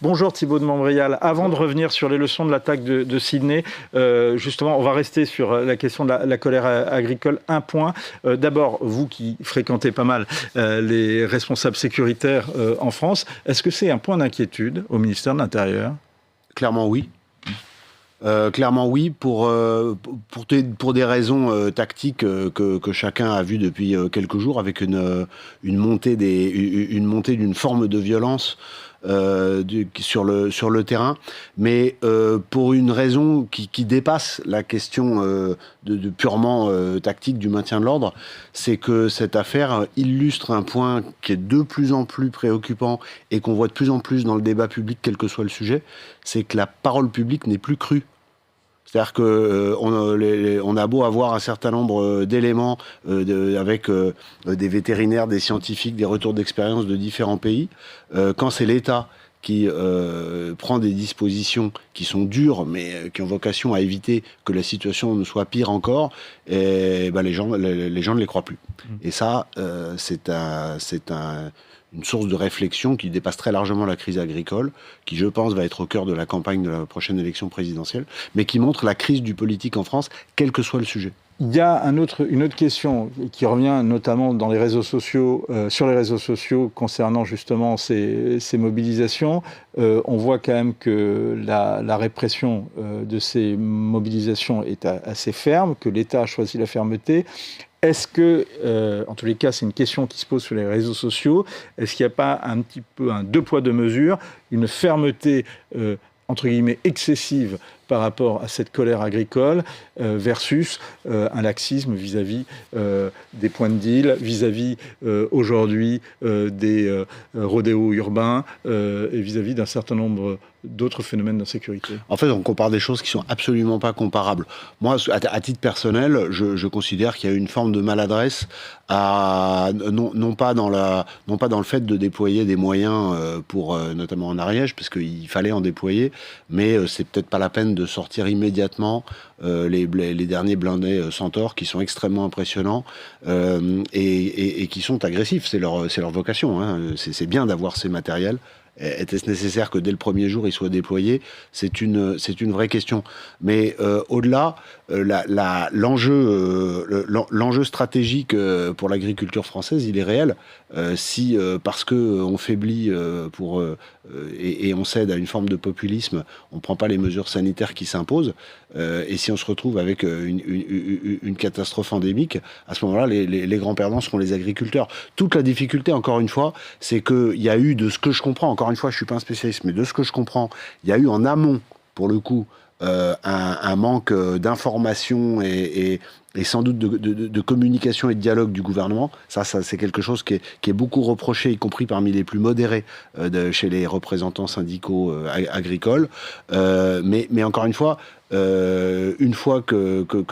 Bonjour Thibaut de Montbrial. Avant de revenir sur les leçons de l'attaque de Sydney, justement, on va rester sur la question de la colère agricole. Un point. D'abord, vous qui fréquentez pas mal les responsables sécuritaires en France, est-ce que c'est un point d'inquiétude au ministère de l'Intérieur ? Clairement oui. Clairement oui, pour des raisons tactiques que chacun a vu depuis quelques jours, avec une montée d'une forme de violence sur le terrain, mais pour une raison qui dépasse la question de purement tactique du maintien de l'ordre, c'est que cette affaire illustre un point qui est de plus en plus préoccupant et qu'on voit de plus en plus dans le débat public, quel que soit le sujet, c'est que la parole publique n'est plus crue. C'est-à-dire qu'on a beau avoir un certain nombre d'éléments avec des vétérinaires, des scientifiques, des retours d'expérience de différents pays, quand c'est l'État qui prend des dispositions qui sont dures, mais qui ont vocation à éviter que la situation ne soit pire encore, et les gens ne les croient plus. Et ça, c'est une source de réflexion qui dépasse très largement la crise agricole, qui, je pense, va être au cœur de la campagne de la prochaine élection présidentielle, mais qui montre la crise du politique en France, quel que soit le sujet. Il y a une autre question qui revient notamment dans les réseaux sociaux, sur les réseaux sociaux concernant justement ces mobilisations. On voit quand même que la répression de ces mobilisations est assez ferme, que l'État a choisi la fermeté. Est-ce que, en tous les cas, c'est une question qui se pose sur les réseaux sociaux, est-ce qu'il n'y a pas un petit peu un deux poids deux mesures, une fermeté entre guillemets excessive par rapport à cette colère agricole versus un laxisme vis-à-vis des points de deal, vis-à-vis aujourd'hui des rodéos urbains et vis-à-vis d'un certain nombre d'autres phénomènes d'insécurité. En fait, on compare des choses qui sont absolument pas comparables. Moi, à titre personnel, je considère qu'il y a une forme de maladresse non pas dans le fait de déployer des moyens pour notamment en Ariège, parce qu'il fallait en déployer, mais c'est peut-être pas la peine de sortir immédiatement les derniers blindés Centaure qui sont extrêmement impressionnants et qui sont agressifs. C'est leur vocation. Hein. C'est bien d'avoir ces matériels. Était-ce nécessaire que dès le premier jour, ils soient déployés ? C'est une vraie question. Mais au-delà, l'enjeu stratégique pour l'agriculture française, il est réel. Si, parce qu'on faiblit et on cède à une forme de populisme, on ne prend pas les mesures sanitaires qui s'imposent, et si on se retrouve avec une catastrophe endémique, à ce moment-là, les grands perdants seront les agriculteurs. Toute la difficulté, encore une fois, c'est qu'il y a eu, de ce que je comprends, encore une fois, je ne suis pas un spécialiste, mais de ce que je comprends, il y a eu en amont, pour le coup, un manque d'information et sans doute de communication et de dialogue du gouvernement. Ça c'est quelque chose qui est beaucoup reproché, y compris parmi les plus modérés chez les représentants syndicaux agricoles. Mais encore une fois que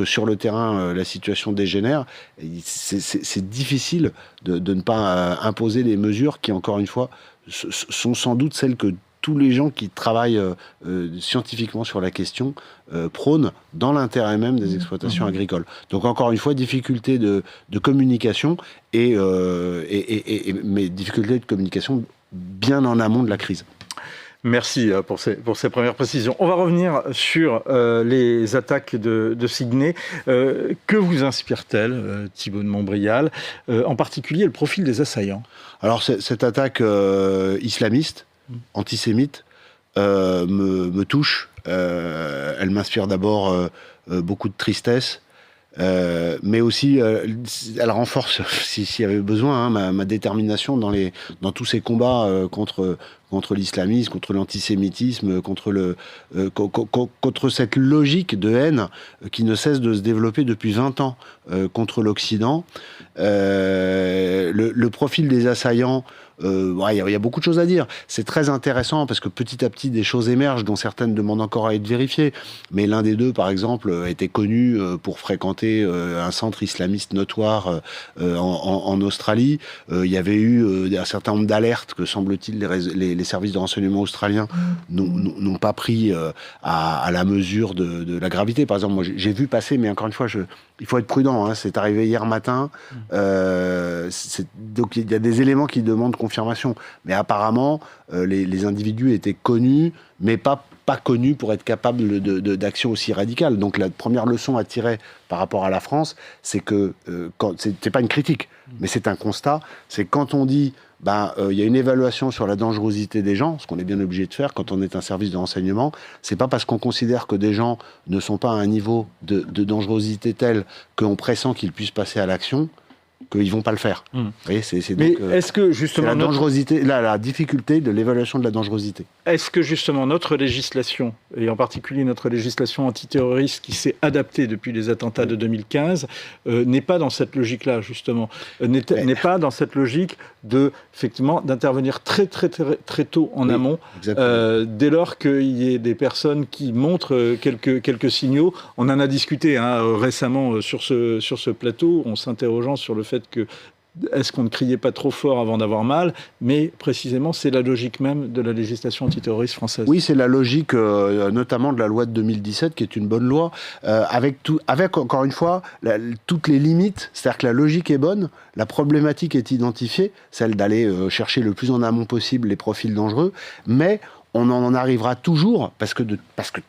sur le terrain la situation dégénère, c'est difficile de ne pas imposer des mesures qui, encore une fois, sont sans doute celles que tous les gens qui travaillent scientifiquement sur la question prônent dans l'intérêt même des exploitations agricoles. Donc encore une fois, difficulté de communication mais difficulté de communication bien en amont de la crise. Merci pour ces premières précisions. On va revenir sur les attaques de Sydney. Que vous inspire-t-elle, Thibaut de Montbrial, en particulier le profil des assaillants ? Alors cette attaque islamiste, antisémite, me touche. Elle m'inspire d'abord beaucoup de tristesse, mais aussi elle renforce, s'il y avait besoin, ma détermination dans tous ces combats contre l'islamisme, contre l'antisémitisme, contre cette logique de haine qui ne cesse de se développer depuis 20 ans contre l'Occident. Le profil des assaillants, il y a beaucoup de choses à dire. C'est très intéressant parce que petit à petit, des choses émergent dont certaines demandent encore à être vérifiées. Mais l'un des deux, par exemple, était connu pour fréquenter un centre islamiste notoire en Australie. Il y avait eu un certain nombre d'alertes que, semble-t-il, les services de renseignement australiens n'ont pas pris à la mesure de la gravité. Par exemple, moi, j'ai vu passer, mais encore une fois, il faut être prudent. Hein, c'est arrivé hier matin. Donc, il y a des éléments qui demandent qu'on confirmation. Mais apparemment, les individus étaient connus, mais pas connus pour être capables d'actions aussi radicales. Donc la première leçon à tirer par rapport à la France, c'est que, c'est pas une critique, mais c'est un constat, c'est quand on dit y a une évaluation sur la dangerosité des gens, ce qu'on est bien obligé de faire quand on est un service de renseignement, c'est pas parce qu'on considère que des gens ne sont pas à un niveau de dangerosité tel qu'on pressent qu'ils puissent passer à l'action, qu'ils vont pas le faire. Vous voyez, mais est-ce que justement la dangerosité, la difficulté de l'évaluation de la dangerosité. Est-ce que justement notre législation, et en particulier notre législation antiterroriste qui s'est adaptée depuis les attentats de 2015, n'est pas dans cette logique-là justement, n'est pas dans cette logique effectivement d'intervenir très tôt en amont, dès lors qu'il y ait des personnes qui montrent quelques signaux. On en a discuté récemment sur ce plateau, en s'interrogeant sur le fait que est-ce qu'on ne criait pas trop fort avant d'avoir mal? Mais précisément, c'est la logique même de la législation antiterroriste française. Oui, c'est la logique notamment de la loi de 2017, qui est une bonne loi, avec encore une fois, toutes les limites. C'est-à-dire que la logique est bonne, la problématique est identifiée, celle d'aller chercher le plus en amont possible les profils dangereux, mais on en arrivera toujours, parce que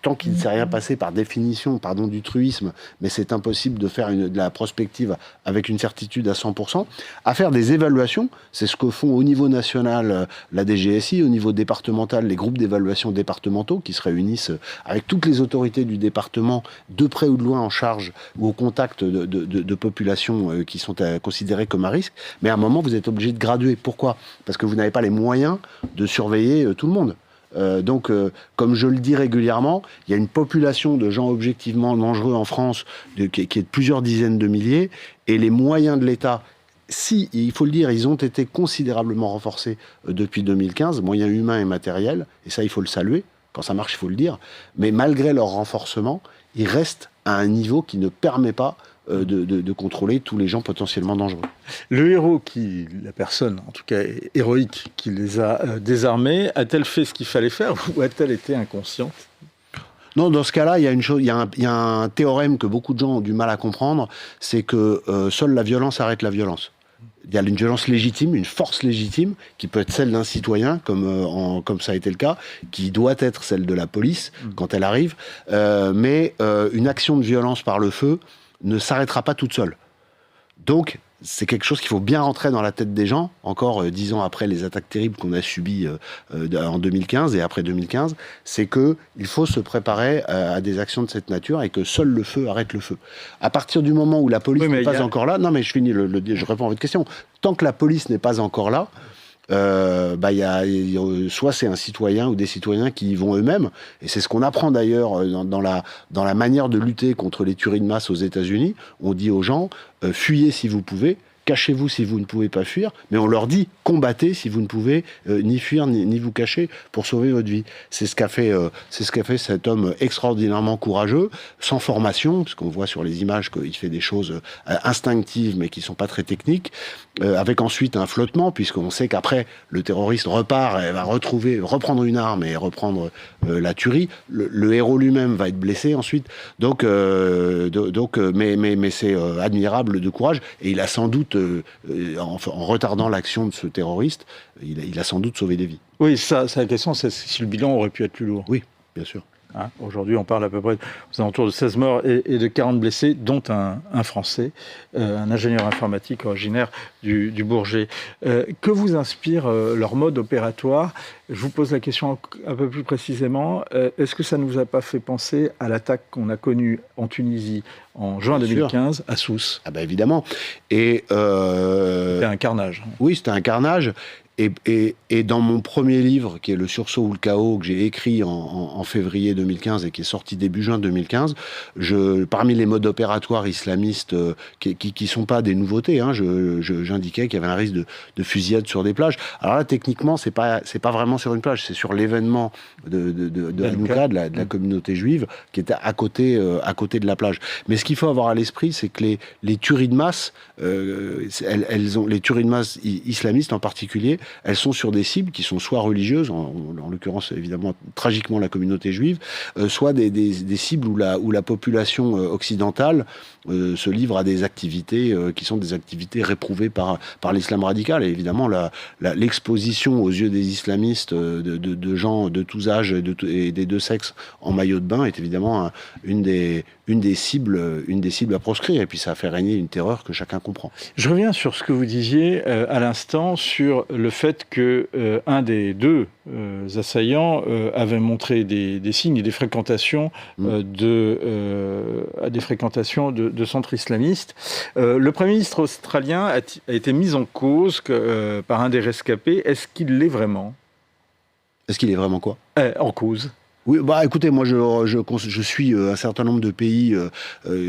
tant qu'il ne s'est rien passé, par définition, pardon du truisme, mais c'est impossible de faire de la prospective avec une certitude à 100%, à faire des évaluations. C'est ce que font au niveau national la DGSI, au niveau départemental, les groupes d'évaluation départementaux qui se réunissent avec toutes les autorités du département, de près ou de loin en charge ou au contact de populations qui sont considérées comme à risque. Mais à un moment, vous êtes obligé de graduer. Pourquoi ? Parce que vous n'avez pas les moyens de surveiller tout le monde. Donc, comme je le dis régulièrement, il y a une population de gens objectivement dangereux en France qui est de plusieurs dizaines de milliers, et les moyens de l'État, il faut le dire, ils ont été considérablement renforcés depuis 2015, moyens humains et matériels, et ça, il faut le saluer. Quand ça marche, il faut le dire. Mais malgré leur renforcement, ils restent à un niveau qui ne permet pas de contrôler tous les gens potentiellement dangereux. Le héros, la personne, en tout cas héroïque, qui les a désarmés, a-t-elle fait ce qu'il fallait faire ou a-t-elle été inconsciente ? Non, dans ce cas-là, il y a un théorème que beaucoup de gens ont du mal à comprendre, c'est que seule la violence arrête la violence. Il y a une violence légitime, une force légitime, qui peut être celle d'un citoyen, comme ça a été le cas, qui doit être celle de la police quand elle arrive, mais une action de violence par le feu ne s'arrêtera pas toute seule. Donc, c'est quelque chose qu'il faut bien rentrer dans la tête des gens, encore 10 ans après les attaques terribles qu'on a subies en 2015 et après 2015, c'est qu'il faut se préparer à des actions de cette nature et que seul le feu arrête le feu. À partir du moment où la police n'est pas encore là, non mais je finis, je réponds à votre question, tant que la police n'est pas encore là, soit c'est un citoyen ou des citoyens qui y vont eux-mêmes, et c'est ce qu'on apprend d'ailleurs dans la manière de lutter contre les tueries de masse aux États-Unis. On dit aux gens fuyez si vous pouvez, cachez-vous si vous ne pouvez pas fuir, mais on leur dit combattez si vous ne pouvez ni fuir ni vous cacher pour sauver votre vie. C'est ce qu'a fait cet homme extraordinairement courageux, sans formation, parce qu'on voit sur les images qu'il fait des choses instinctives mais qui sont pas très techniques, avec ensuite un flottement, puisqu'on sait qu'après le terroriste repart et va reprendre une arme et reprendre la tuerie. Le héros lui-même va être blessé ensuite. Donc mais c'est admirable de courage, et il a sans doute en retardant l'action de ce terroriste, il a sans doute sauvé des vies. Oui, ça, la question, c'est si le bilan aurait pu être plus lourd. Oui, bien sûr. Aujourd'hui, on parle à peu près aux alentours de 16 morts et de 40 blessés, dont un Français, un ingénieur informatique originaire du Bourget. Que vous inspire leur mode opératoire ? Je vous pose la question un peu plus précisément. Est-ce que ça ne vous a pas fait penser à l'attaque qu'on a connue en Tunisie en juin 2015 à Sousse ? Ah bah évidemment. Et c'était un carnage. Oui, c'était un carnage. Et dans mon premier livre, qui est Le sursaut ou le chaos, que j'ai écrit en février 2015 et qui est sorti début juin 2015, parmi les modes opératoires islamistes qui sont pas des nouveautés, j'indiquais qu'il y avait un risque de fusillade sur des plages. Alors là, techniquement, c'est pas vraiment sur une plage, c'est sur l'événement de Hanouka, de la communauté juive, qui était à côté de la plage. Mais ce qu'il faut avoir à l'esprit, c'est que les tueries de masse, les tueries de masse islamistes en particulier, elles sont sur des cibles qui sont soit religieuses, en l'occurrence évidemment tragiquement la communauté juive, soit des cibles où la population occidentale se livre à des activités qui sont des activités réprouvées par l'islam radical. Et évidemment, l'exposition aux yeux des islamistes de gens de tous âges et des deux sexes en maillot de bain est évidemment une des cibles à proscrire. Et puis ça a fait régner une terreur que chacun comprend. Je reviens sur ce que vous disiez à l'instant sur le fait que un des deux assaillants avait montré des signes et des fréquentations de centres islamistes. Le Premier ministre australien a été mis en cause par un des rescapés. Est-ce qu'il l'est vraiment ? Est-ce qu'il est vraiment quoi ? En cause. Oui, bah écoutez, moi je suis un certain nombre de pays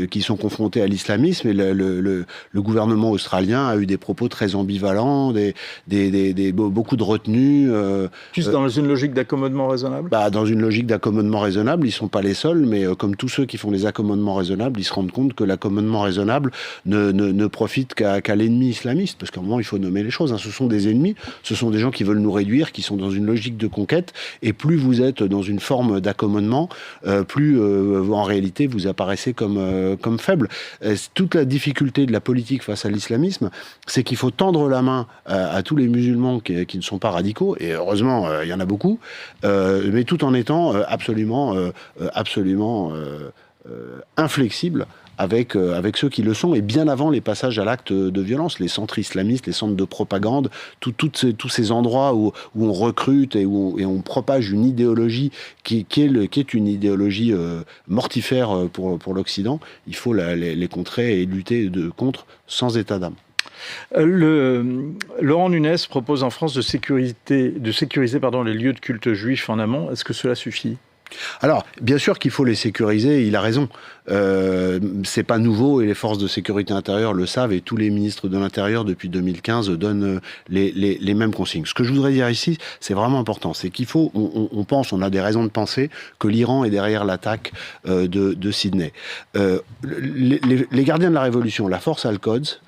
qui sont confrontés à l'islamisme et le gouvernement australien a eu des propos très ambivalents, beaucoup de retenue. Juste dans une logique d'accommodement raisonnable ? Dans une logique d'accommodement raisonnable, ils ne sont pas les seuls, mais comme tous ceux qui font des accommodements raisonnables, ils se rendent compte que l'accommodement raisonnable ne profite qu'à l'ennemi islamiste, parce qu'à un moment il faut nommer les choses. Ce sont des ennemis, ce sont des gens qui veulent nous réduire, qui sont dans une logique de conquête, et plus vous êtes dans une forme d'accommodement, plus en réalité vous apparaissez comme faible. Toute la difficulté de la politique face à l'islamisme, c'est qu'il faut tendre la main à tous les musulmans qui ne sont pas radicaux, et heureusement il y en a beaucoup, mais tout en étant absolument inflexible avec ceux qui le sont, et bien avant les passages à l'acte de violence, les centres islamistes, les centres de propagande, tous ces endroits où on recrute et où on propage une idéologie qui est une idéologie mortifère pour l'Occident. Il faut les contrer et lutter contre sans état d'âme. Laurent Nunez propose en France de sécuriser les lieux de culte juifs en amont. Est-ce que cela suffit ? Alors, bien sûr qu'il faut les sécuriser, il a raison. C'est pas nouveau et les forces de sécurité intérieure le savent, et tous les ministres de l'Intérieur depuis 2015 donnent les mêmes consignes. Ce que je voudrais dire ici, c'est vraiment important, c'est qu'il faut, on a des raisons de penser que l'Iran est derrière l'attaque de Sydney. Les gardiens de la Révolution, la force Al-Quds,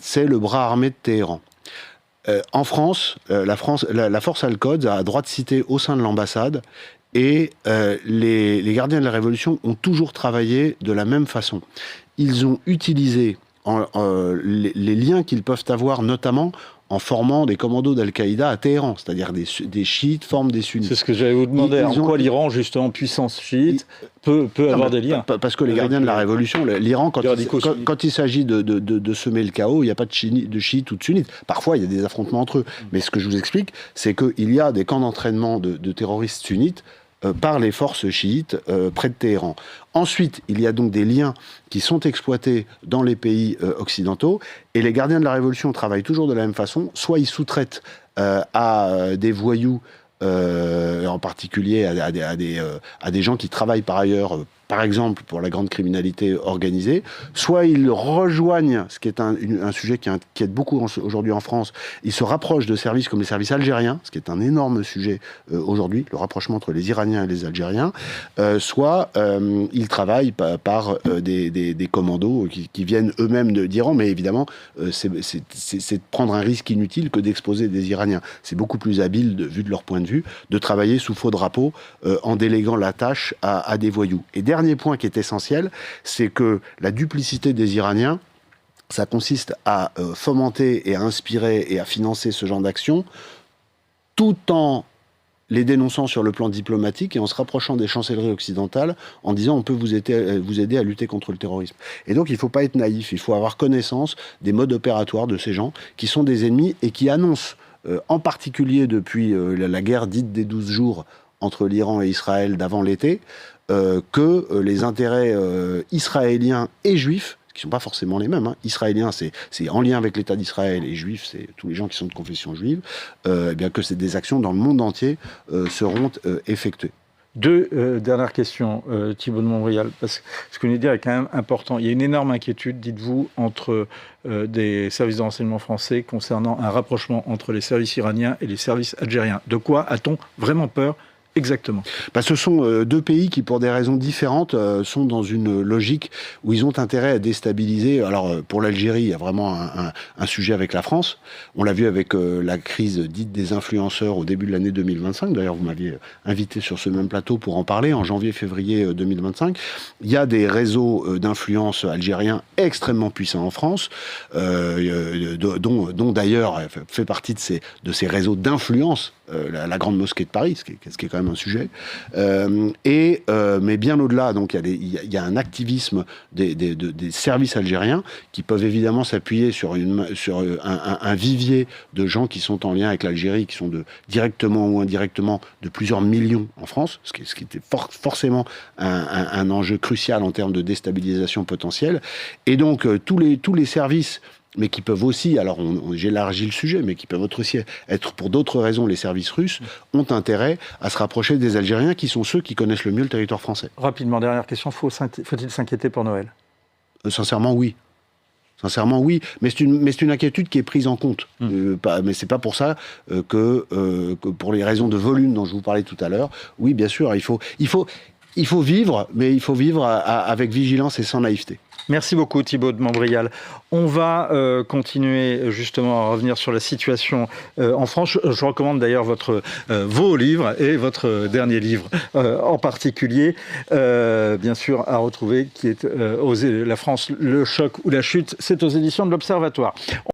c'est le bras armé de Téhéran. En France, la force Al-Quds a droit de cité au sein de l'ambassade. Et les gardiens de la Révolution ont toujours travaillé de la même façon. Ils ont utilisé les liens qu'ils peuvent avoir, notamment en formant des commandos d'Al-Qaïda à Téhéran, c'est-à-dire des chiites forment des sunnites. C'est ce que j'allais vous demander. En quoi l'Iran, justement, puissance chiite, peut avoir des liens ? Parce que les gardiens de la Révolution, l'Iran, quand il s'agit de semer le chaos, il n'y a pas de chiites ou de sunnites. Parfois, il y a des affrontements entre eux. Mais ce que je vous explique, c'est qu'il y a des camps d'entraînement de terroristes sunnites par les forces chiites près de Téhéran. Ensuite, il y a donc des liens qui sont exploités dans les pays occidentaux, et les gardiens de la Révolution travaillent toujours de la même façon. Soit ils sous-traitent à des voyous, en particulier à des gens qui travaillent par ailleurs, par exemple pour la grande criminalité organisée, soit ils rejoignent, ce qui est un sujet qui inquiète beaucoup aujourd'hui en France, ils se rapprochent de services comme les services algériens, ce qui est un énorme sujet aujourd'hui, le rapprochement entre les Iraniens et les Algériens, soit ils travaillent par des commandos qui viennent eux-mêmes d'Iran, mais évidemment c'est de prendre un risque inutile que d'exposer des Iraniens. C'est beaucoup plus habile, vu de leur point de vue, de travailler sous faux drapeau en déléguant la tâche à des voyous. Et dernier point qui est essentiel, c'est que la duplicité des Iraniens, ça consiste à fomenter et à inspirer et à financer ce genre d'action, tout en les dénonçant sur le plan diplomatique et en se rapprochant des chancelleries occidentales en disant on peut vous aider à lutter contre le terrorisme. Et donc il ne faut pas être naïf, il faut avoir connaissance des modes opératoires de ces gens qui sont des ennemis et qui annoncent, en particulier depuis la guerre dite des 12 jours entre l'Iran et Israël d'avant l'été, que les intérêts israéliens et juifs, qui ne sont pas forcément les mêmes, israéliens c'est en lien avec l'État d'Israël, et juifs c'est tous les gens qui sont de confession juive, bien que des actions dans le monde entier seront effectuées. Deux dernières questions, Thibault de Montbrial, parce que ce que vous venez de dire est quand même important. Il y a une énorme inquiétude, dites-vous, entre des services de renseignement français concernant un rapprochement entre les services iraniens et les services algériens. De quoi a-t-on vraiment peur Exactement. Ce sont deux pays qui, pour des raisons différentes, sont dans une logique où ils ont intérêt à déstabiliser. Alors, pour l'Algérie, il y a vraiment un sujet avec la France. On l'a vu avec la crise dite des influenceurs au début de l'année 2025. D'ailleurs, vous m'aviez invité sur ce même plateau pour en parler en janvier-février 2025. Il y a des réseaux d'influence algériens extrêmement puissants en France, dont d'ailleurs fait partie de ces réseaux d'influence la Grande Mosquée de Paris, ce qui est quand même un sujet. Mais bien au-delà, donc il y a un activisme des services algériens qui peuvent évidemment s'appuyer sur un vivier de gens qui sont en lien avec l'Algérie, qui sont directement ou indirectement de plusieurs millions en France, ce qui était forcément un enjeu crucial en termes de déstabilisation potentielle. Et donc tous les services, mais qui peuvent aussi, alors j'élargis le sujet, mais qui peuvent aussi être pour d'autres raisons, les services russes, ont intérêt à se rapprocher des Algériens, qui sont ceux qui connaissent le mieux le territoire français. Rapidement, dernière question, faut-il s'inquiéter pour Noël ? Sincèrement, oui. Sincèrement, oui. Mais c'est une inquiétude qui est prise en compte. Mais c'est pas pour ça que pour les raisons de volume dont je vous parlais tout à l'heure, oui, bien sûr, il faut vivre, mais il faut vivre avec vigilance et sans naïveté. Merci beaucoup Thibaut de Montbrial. On va continuer justement à revenir sur la situation en France. Je recommande d'ailleurs vos livres et votre dernier livre en particulier, bien sûr à retrouver, qui est La France, le choc ou la chute. C'est aux éditions de l'Observatoire.